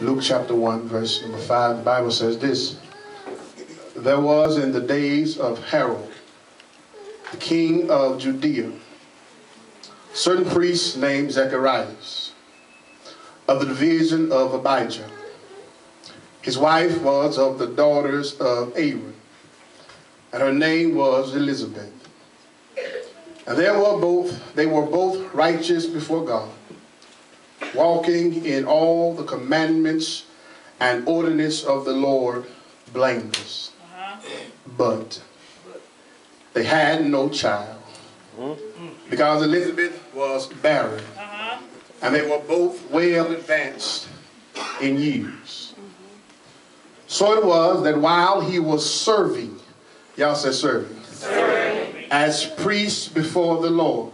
Luke chapter 1, verse number 5, the Bible says this: There was in the days of Herod, the king of Judea, certain priest named Zacharias, of the division of Abijah. His wife was of the daughters of Aaron, and her name was Elizabeth. And they were both righteous before God, walking in all the commandments and ordinance of the Lord, blameless. But they had no child, because Elizabeth was barren, and they were both well advanced in years. So it was that while he was serving, y'all say serving, as priest before the Lord,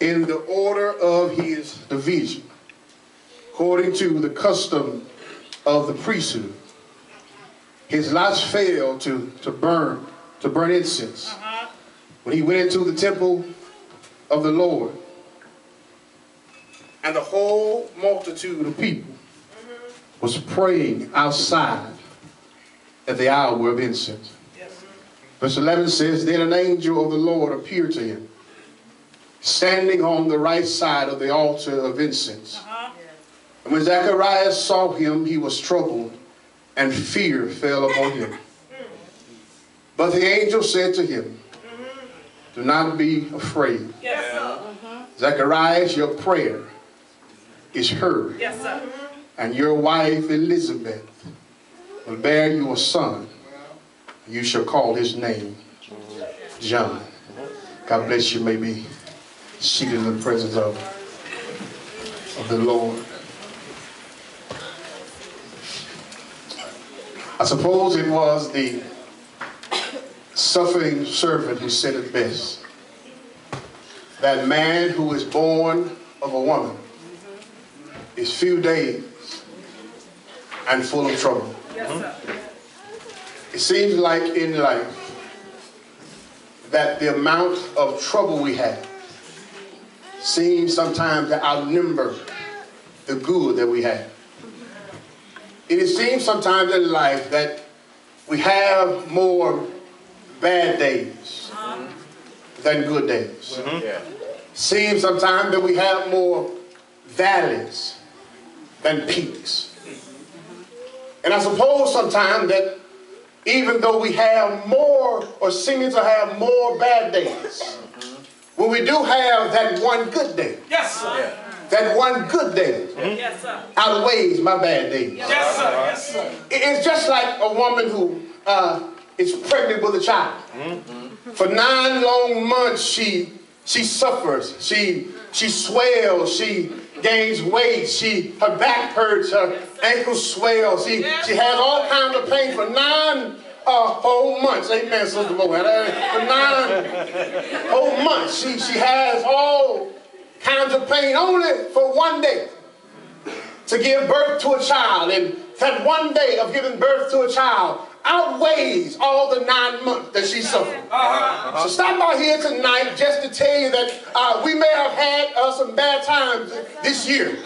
in the order of his division, according to the custom of the priesthood, his lot fell to burn incense. When he went into the temple of the Lord, and the whole multitude of people was praying outside at the hour of incense. Verse 11 says, Then an angel of the Lord appeared to him, standing on the right side of the altar of incense. And when Zacharias saw him, he was troubled, and fear fell upon him. But the angel said to him, Do not be afraid. Zacharias, your prayer is heard. And your wife Elizabeth will bear you a son. You shall call his name John. God bless you. May be seated in the presence of the Lord. I suppose it was the suffering servant who said it best. That man who is born of a woman is few days and full of trouble. It seems like in life that the amount of trouble we have seems sometimes to outnumber the good that we have. It seems sometimes in life that we have more bad days than good days. Seems sometimes that we have more valleys than peaks. And I suppose sometimes that even though we have more, or seeming to have more bad days, when we do have that one good day, that one good day outweighs my bad days. It's just like a woman who is pregnant with a child. For 9 long months she suffers, she swells, she gains weight, her back hurts, her ankles swell, she has all kinds of pain for 9 whole months. Amen, Sister Bohanna. For 9 whole months she has all kinds of pain, only for one day to give birth to a child. And that one day of giving birth to a child outweighs all the 9 months that she suffered. So stop by here tonight just to tell you that we may have had some bad times this year.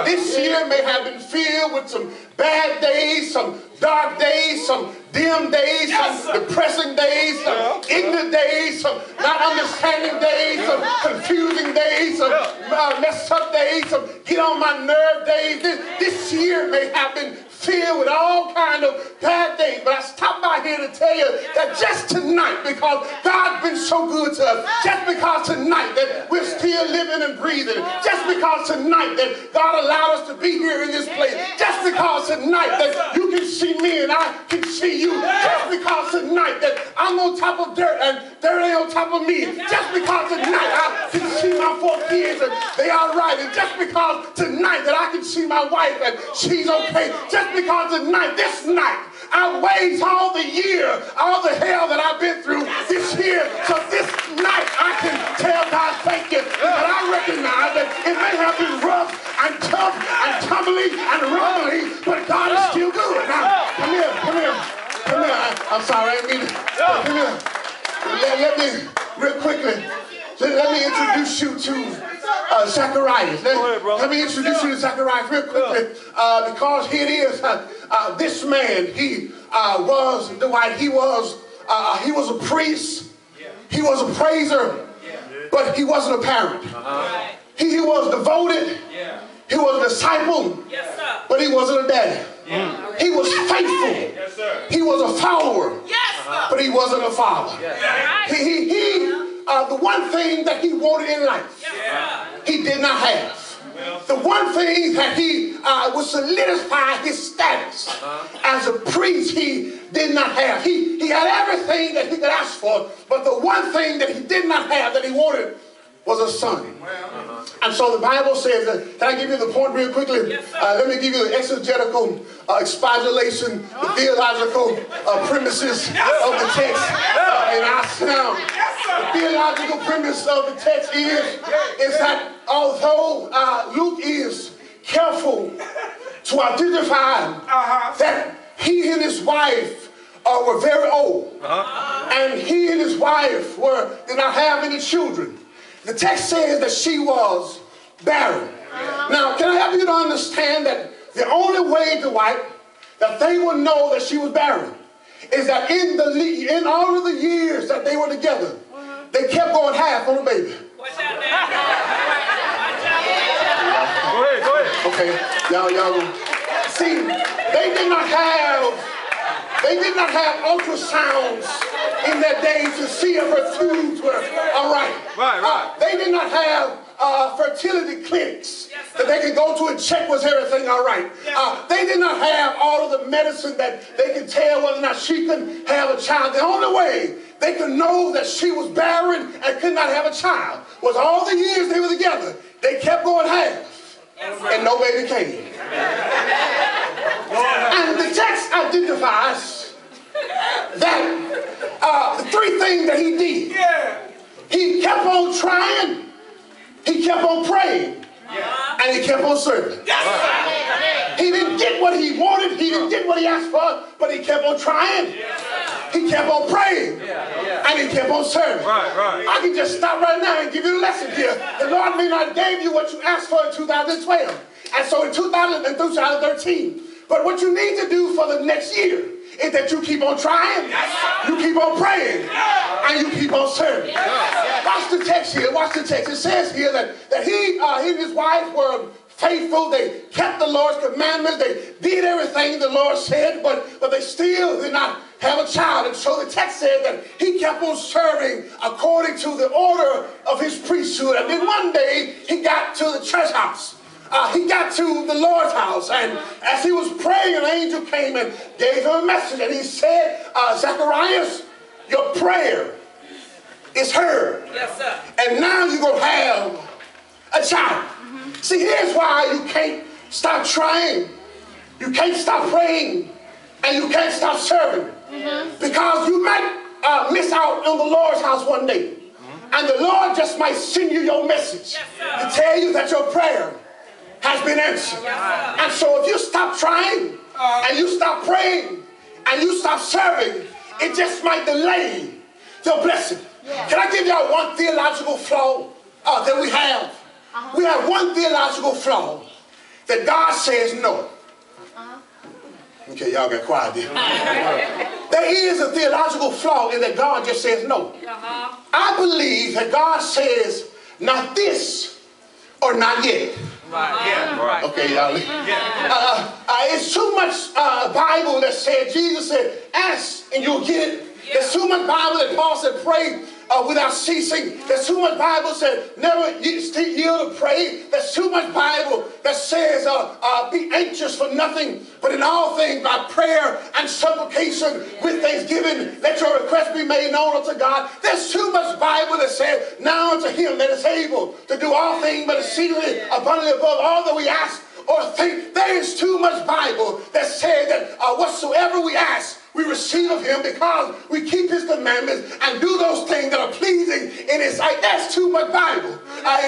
This year may have been filled with some bad days, some dark days, some dim days, some depressing days, some ignorant days, some not understanding days, some confusing days, some messed up days, some get on my nerve days. This year may have been filled with all kind of bad days. But I stopped by here to tell you that just tonight, because God's been so good to us, just because tonight that we're still living and breathing, just because tonight that God allowed us to be here in this place, just because tonight that you can see me and I can see you, just because tonight that I'm on top of dirt and dirt ain't on top of me, just because tonight I can see my 4 kids and they are right, and just because tonight that I can see my wife and she's okay, just because tonight, this night, outweighs all the year, all the hell that I've been through this year. So this night I can tell God thank you. But I recognize that it may have been rough and tough and tumbling and rumbling, but God is still good. Now, come here. I'm sorry, I didn't mean to. Come here. Let me, real quickly, Let me introduce you to Zacharias. Let me introduce you to Zacharias real quickly, because here it is. This man, he was a priest, he was a praiser, but he wasn't a parent. He was devoted, he was a disciple, but he wasn't a daddy. He was faithful, he was a follower, but he wasn't a father. The one thing that he wanted in life, he did not have. The one thing that he would solidify his status as a priest, he did not have. He had everything that he could ask for, but the one thing that he did not have that he wanted was a son. And so the Bible says that, can I give you the point real quickly? Let me give you the exegetical expostulation, the theological premises of the text in our sound. The theological premise of the text is that although Luke is careful to identify that he and his wife were very old, and he and his wife did not have any children, the text says that she was barren. Now, can I help you to understand that the only way, Dwight, that they would know that she was barren is that in all of the years that they were together, they kept going half on the baby. Watch out now. Go ahead. Okay, y'all. See, they did not have ultrasounds in that day to see if her tubes were all right. They did not have fertility clinics that they could go to and check was everything all right. They did not have all of the medicine that they could tell whether or not she could have a child. The only way they could know that she was barren and could not have a child was all the years they were together. They kept going half, and no baby came. And the text identifies that the three things that he did. He kept on trying, he kept on praying, and he kept on serving. He didn't get what he wanted, he didn't get what he asked for, but he kept on trying, he kept on praying, and he kept on serving. I can just stop right now and give you a lesson here. The Lord may not gave you what you asked for in 2012, and so in 2013. But what you need to do for the next year is that you keep on trying, you keep on praying, and you keep on serving. Watch the text here. Watch the text. It says here that he and his wife were faithful. They kept the Lord's commandments. They did everything the Lord said, but they still did not have a child. And so the text said that he kept on serving according to the order of his priesthood. And then one day he got to the church house. He got to the Lord's house, and as he was praying, an angel came and gave him a message, and he said, Zacharias, your prayer is heard. Yes, sir. And now you're going to have a child. See, here's why you can't stop trying, you can't stop praying, and you can't stop serving. Because you might miss out on the Lord's house one day, and the Lord just might send you your message to tell you that your prayer has been answered. And so if you stop trying, and you stop praying, and you stop serving, it just might delay your blessing. Can I give y'all one theological flaw that we have? We have one theological flaw that God says no. Okay, y'all got quiet there. There is a theological flaw in that God just says no. I believe that God says not this or not yet. Okay, y'all. It's too much Bible that said, Jesus said, ask and you'll get it. There's too much Bible that Paul said, pray without ceasing. There's too much Bible said, never yield to pray. There's too much Bible that says, be anxious for nothing, but in all things by prayer and supplication with thanksgiving, let your request be made known unto God. There's too much Bible that says, now unto him that is able to do all things but exceedingly abundantly above all that we ask or think. There is too much Bible that says that whatsoever we ask, we receive of him because we keep his commandments and do those things that are pleasing in his sight. That's too much Bible.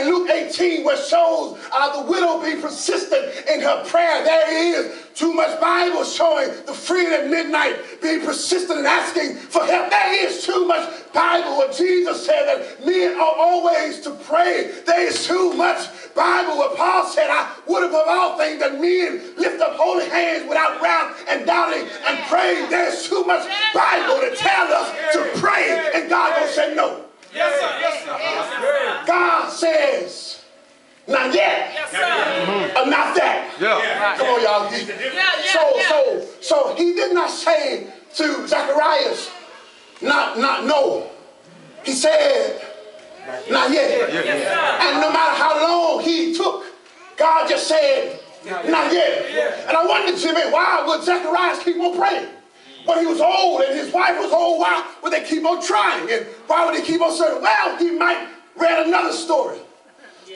In Luke 18, where it shows the widow being persistent in her prayer, there is too much Bible showing the friend at midnight being persistent in asking for help. There is too much Bible where Jesus said that men are always to pray. There is too much Bible where Paul said, I would above all things that men lift up holy hands without wrath and doubting and praying. There's too much Bible to tell us to pray, and God gonna say no. Yes, sir. Yes, sir. God says, not yet. Yes, sir. Not that. Yeah. Come on, y'all. So he did not say to Zacharias, not no. He said, not yet. And no matter how long he took, God just said, not yet. And I wondered, Jimmy, why would Zacharias keep on praying? When he was old and his wife was old, why would they keep on trying? And why would they keep on saying, well, he might read another story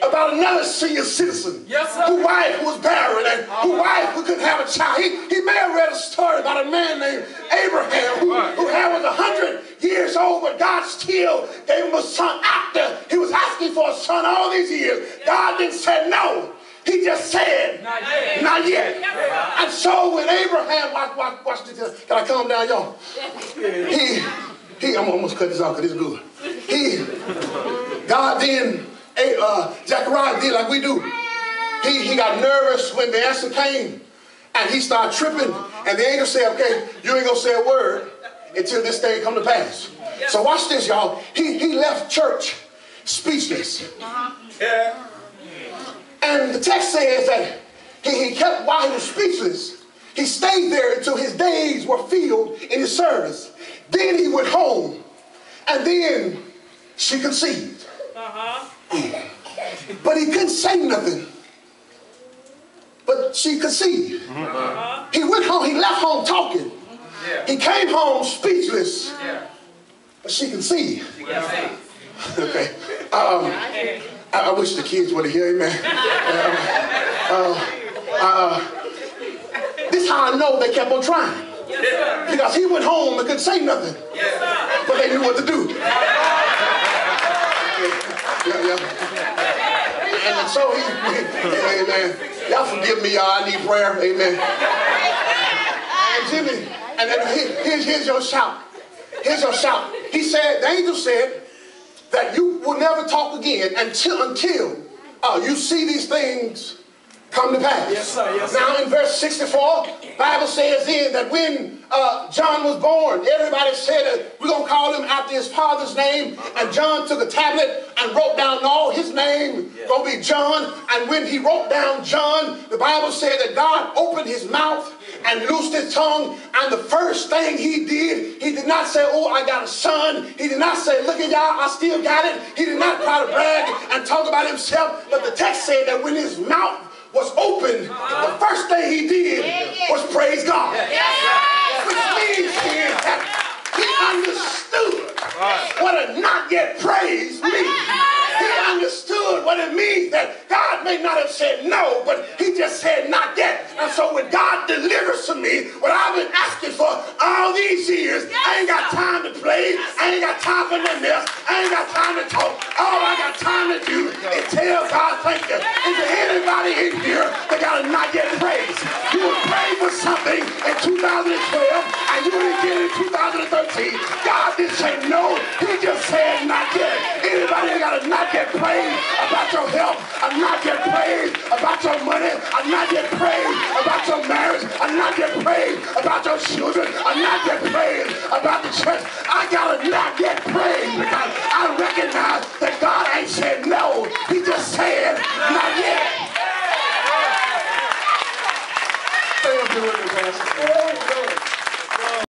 about another senior citizen whose wife was barren and whose wife who couldn't have a child. He may have read a story about a man named Abraham who was 100 years old, but God still gave him a son after he was asking for a son all these years. God didn't say no. He just said, not yet. And so when Abraham, watch this, can I calm down, y'all? I'm almost cut this off because it's good. God then, Zechariah did like we do. He got nervous when the answer came, and he started tripping, and the angel said, okay, you ain't gonna say a word until this thing come to pass. So watch this, y'all. He left church speechless. And the text says that he kept, while he was speechless, he stayed there until his days were filled in his service. Then he went home, and then she conceived. But he couldn't say nothing. But she conceived. He went home, he left home talking. He came home speechless, but she conceived. Okay. I wish the kids would have heard, amen. This is how I know they kept on trying. Because he went home and couldn't say nothing. But they knew what to do. And so amen. Y'all forgive me, y'all. I need prayer. Amen. And Jimmy, and here's your shout. Here's your shout. He said, the angel said that you will never talk again until you see these things come to pass. Yes, sir. Yes, sir. Now in verse 64, Bible says then that when John was born, everybody said that we're going to call him after his father's name. And John took a tablet and wrote down all his name, going to be John. And when he wrote down John, the Bible said that God opened his mouth and loosed his tongue. And the first thing he did not say, oh, I got a son. He did not say, look at y'all, I still got it. He did not try to brag and talk about himself. But the text said that when his mouth was open, the first thing he did was praise God. Which means here that he understood what a not yet praise means. He understood what it means that God may not have said no, but he just said not yet. And so when God delivers to me what I've been asking for all these years, I ain't got time to play. I ain't got time for nothing else. I ain't got time to talk. All I got time to do is tell God thank you. Is there anybody in here that got a not yet praise? You were praying for something in 2012 and you didn't get it in 2013. God didn't say no. He just said not yet. Anybody that got a not yet praise about your health, a not yet praise about your money, a not yet praise about your marriage, a not yet praise about your children, a not yet praise about the church. I got a not yet praise because I recognize that God ain't said no. He just said not yet. Say what you're doing, Pastor.